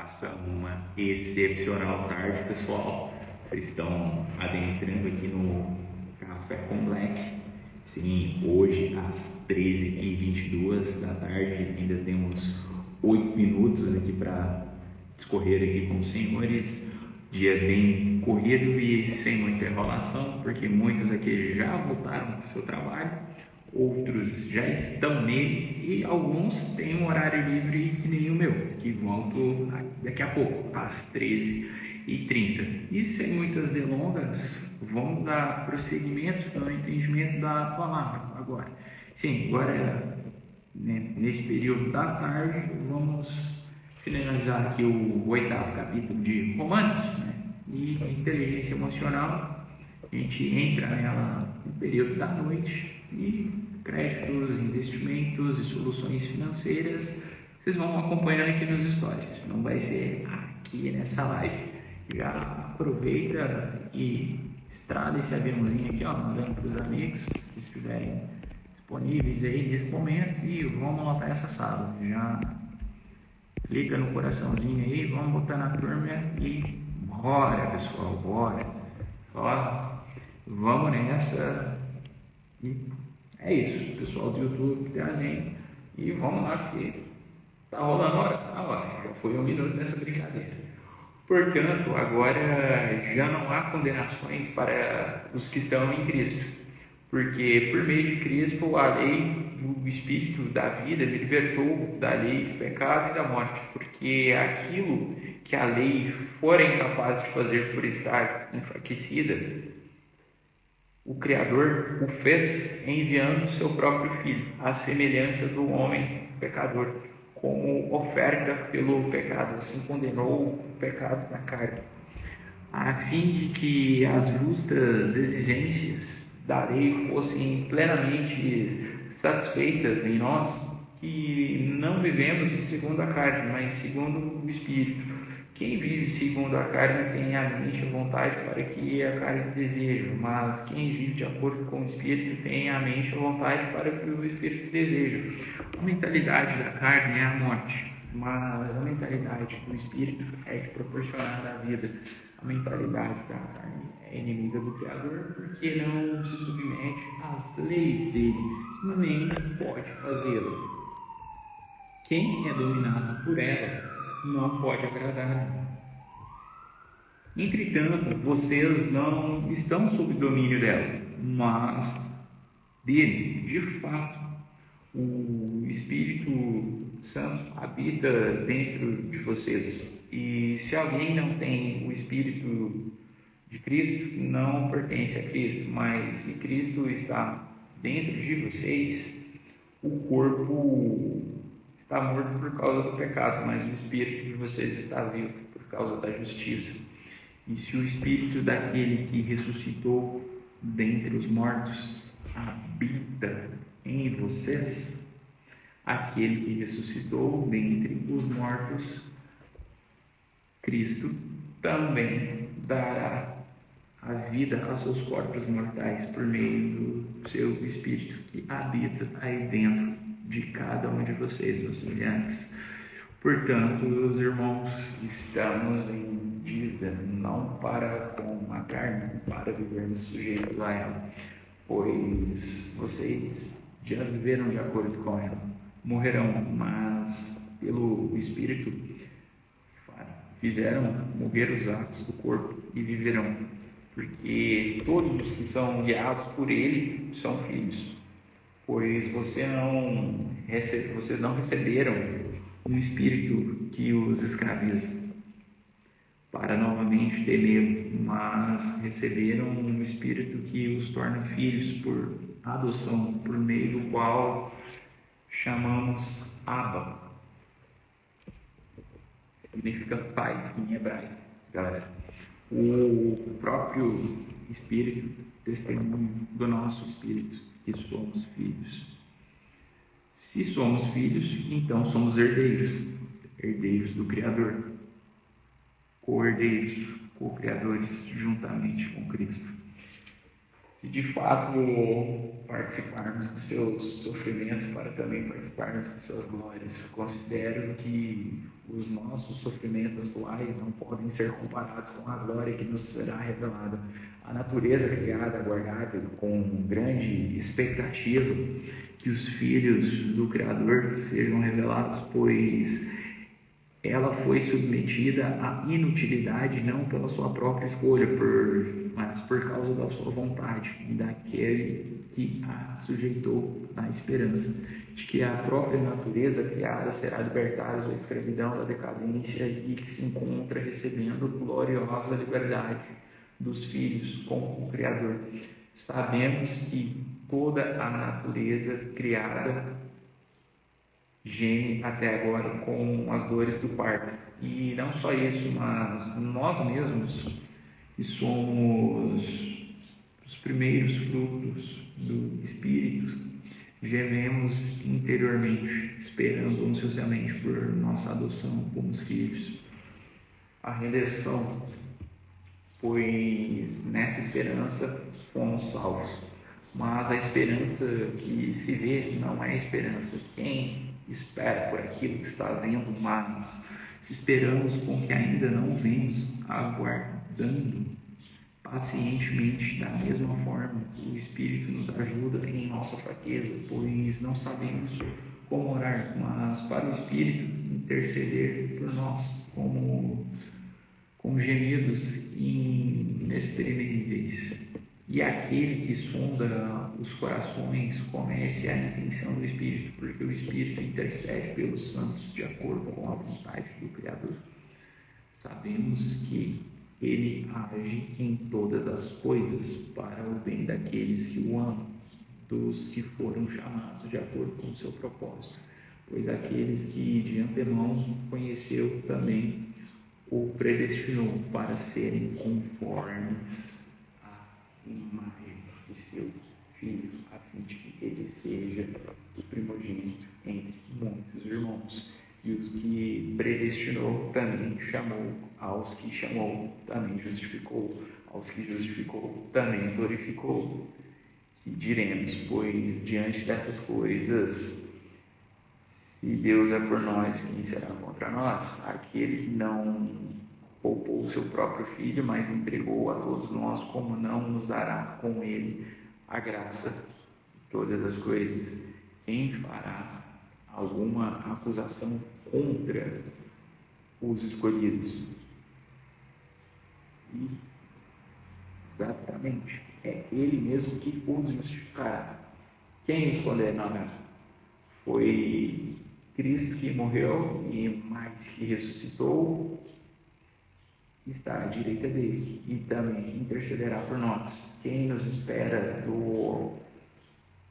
Faça uma excepcional tarde, pessoal. Vocês estão adentrando aqui no Café com Black. Sim, hoje às 13h22 da tarde, ainda temos 8 minutos aqui para discorrer aqui com os senhores. Dia bem corrido e sem muita enrolação, porque muitos aqui já voltaram para o seu trabalho, outros já estão nele e alguns têm um horário livre que nem o meu, que volto daqui a pouco, às 13h30. E sem muitas delongas, vamos dar prosseguimento no entendimento da palavra agora. Sim, agora, nesse período da tarde, vamos finalizar aqui o 8º capítulo de Romanos, e inteligência emocional. A gente entra nela no período da noite e créditos, investimentos e soluções financeiras. Vocês vão acompanhando aqui nos stories, não vai ser aqui nessa live. Já aproveita e estrada esse aviãozinho aqui, mandando para os amigos que estiverem disponíveis aí nesse momento, e vamos lotar essa sala. Já clica no coraçãozinho aí, vamos botar na turma e bora, pessoal, bora. Ó, vamos nessa. E é isso, pessoal do YouTube, também. E vamos lá, porque tá rolando a hora. Já foi 1 minuto nessa brincadeira. Portanto, agora já não há condenações para os que estão em Cristo, porque por meio de Cristo a lei do Espírito da vida me libertou da lei do pecado e da morte, porque aquilo que a lei fora incapaz de fazer por estar enfraquecida, o Criador o fez enviando seu próprio Filho, à semelhança do homem pecador, como oferta pelo pecado. Assim condenou o pecado na carne, a fim de que as justas exigências da lei fossem plenamente satisfeitas em nós, que não vivemos segundo a carne, mas segundo o Espírito. Quem vive segundo a carne tem a mente e a vontade para que a carne deseja, mas quem vive de acordo com o Espírito tem a mente e a vontade para que o Espírito deseja. A mentalidade da carne é a morte, mas a mentalidade do Espírito é de proporcionar a vida. A mentalidade da carne é inimiga do Criador, porque não se submete às leis dele, nem pode fazê-lo. Quem é dominado por ela não pode agradar. Entretanto, vocês não estão sob domínio dela, mas dele. De fato, o Espírito Santo habita dentro de vocês. E se alguém não tem o Espírito de Cristo, não pertence a Cristo. Mas se Cristo está dentro de vocês, o corpo está morto por causa do pecado, mas o Espírito de vocês está vivo por causa da justiça. E se o Espírito daquele que ressuscitou dentre os mortos habita em vocês, aquele que ressuscitou dentre os mortos, Cristo, também dará a vida aos seus corpos mortais por meio do seu Espírito que habita aí dentro de cada um de vocês, meus semelhantes. Portanto, meus irmãos, estamos em dívida não para com a carne, para vivermos sujeitos a ela, pois vocês já viveram de acordo com ela, morrerão, mas pelo Espírito fizeram morrer os atos do corpo e viverão, porque todos os que são guiados por ele são filhos. Pois vocês não receberam um espírito que os escraviza para novamente temê-lo, mas receberam um espírito que os torna filhos por adoção, por meio do qual chamamos Abba. Significa pai em hebraico, galera. O próprio Espírito testemunha do nosso espírito que somos filhos. Se somos filhos, então somos herdeiros, herdeiros do Criador, co-herdeiros, co-criadores juntamente com Cristo. Se de fato participarmos dos seus sofrimentos para também participarmos de suas glórias, considero que os nossos nossos sofrimentos atuais não podem ser comparados com a glória que nos será revelada. A natureza criada, aguardada com grande expectativa que os filhos do Criador sejam revelados, pois ela foi submetida à inutilidade não pela sua própria escolha, mas por causa da sua vontade e daquele que a sujeitou na esperança de que a própria natureza criada será libertada da escravidão, da decadência e que se encontra recebendo gloriosa liberdade dos filhos com o Criador. Sabemos que toda a natureza criada geme até agora com as dores do parto. E não só isso, mas nós mesmos, que somos os primeiros frutos do Espírito, gememos interiormente, esperando ansiosamente por nossa adoção como filhos. A redenção, pois nessa esperança fomos salvos. Mas a esperança que se vê não é a esperança de quem espera por aquilo que está vendo, mas se esperamos com que ainda não vemos, aguardando pacientemente, da mesma forma, o Espírito nos ajuda em nossa fraqueza, pois não sabemos como orar, mas para o Espírito interceder por nós com gemidos inexprimíveis. E aquele que sonda os corações conhece a intenção do Espírito, porque o Espírito intercede pelos santos de acordo com a vontade do Criador. Sabemos que Ele age em todas as coisas para o bem daqueles que o amam, dos que foram chamados de acordo com o seu propósito. Pois aqueles que de antemão conheceu também o predestinou para serem conformes imagem de seu filho, a fim de que ele seja o primogênito entre muitos irmãos. E os que predestinou também chamou, aos que chamou também justificou, aos que justificou também glorificou. E diremos, pois diante dessas coisas, se Deus é por nós, quem será contra nós? Aquele que não poupou o seu próprio Filho, mas entregou a todos nós, como não nos dará com ele a graça de todas as coisas? Quem fará alguma acusação contra os escolhidos? E, exatamente, é Ele mesmo que os justificará. Quem os condenará? Foi Cristo que morreu e mais que ressuscitou, está à direita dele e também intercederá por nós. Quem nos espera do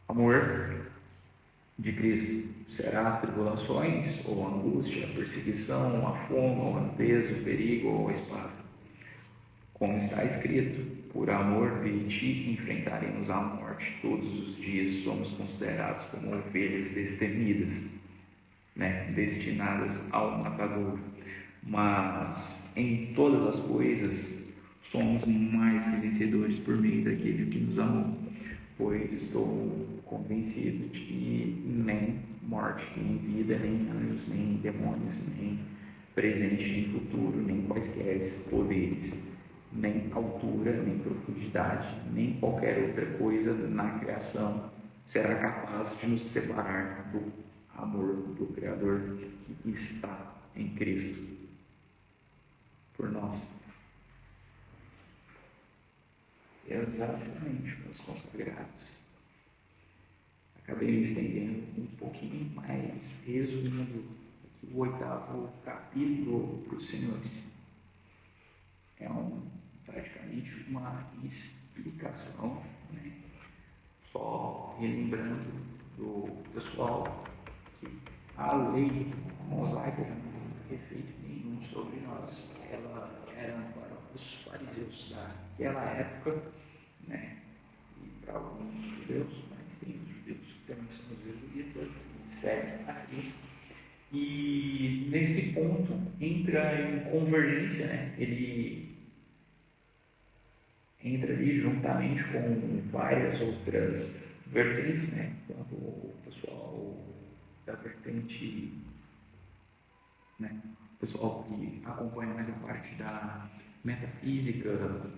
amor de Cristo? Será as tribulações, ou a angústia, a perseguição, a fome, ou a nudez, o perigo, ou a espada? Como está escrito, por amor de ti enfrentaremos a morte. Todos os dias somos considerados como ovelhas destemidas, destinadas ao matadouro. Mas em todas as coisas somos mais que vencedores por meio daquele que nos amou, pois estou convencido de que nem morte, nem vida, nem anjos, nem demônios, nem presente, nem futuro, nem quaisquer poderes, nem altura, nem profundidade, nem qualquer outra coisa na criação será capaz de nos separar do amor do Criador que está em Cristo por nós. Exatamente, meus consagrados. Acabei me estendendo um pouquinho mais, resumindo aqui o 8º capítulo para os senhores. É praticamente uma explicação, só relembrando do pessoal que a lei mosaica não tem efeito nenhum sobre nós. Ela era para os fariseus daquela época, e para alguns judeus, mas tem os judeus que também são os jesuítas e seguem a Cristo. E nesse ponto entra em convergência, ele entra ali juntamente com várias outras vertentes, quanto o pessoal da vertente pessoal que acompanha mais a parte da metafísica,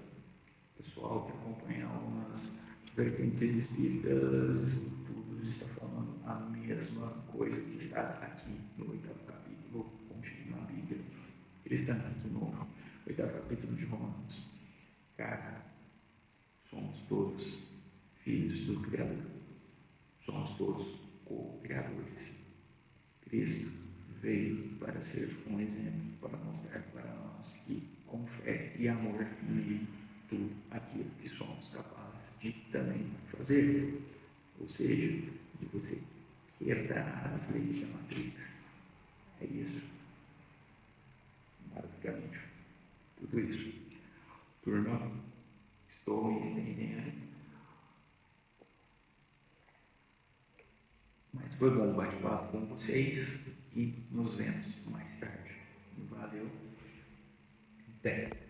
pessoal que acompanha algumas vertentes espíritas, tudo está falando a mesma coisa que está aqui no 8º capítulo, contido na Bíblia. Eles estão aqui no 8º capítulo de Romanos. Cara, somos todos filhos do Criador. Somos todos co-criadores. Cristo veio para ser um exemplo, para mostrar para nós que, com fé e amor, nele, tudo aquilo que somos capazes de também fazer. Ou seja, de você herdar as leis da matriz. É isso. Basicamente, tudo isso. Turma, estou me estendendo. Mas foi bom bate-papo com vocês e nos vemos mais tarde. Valeu. Até.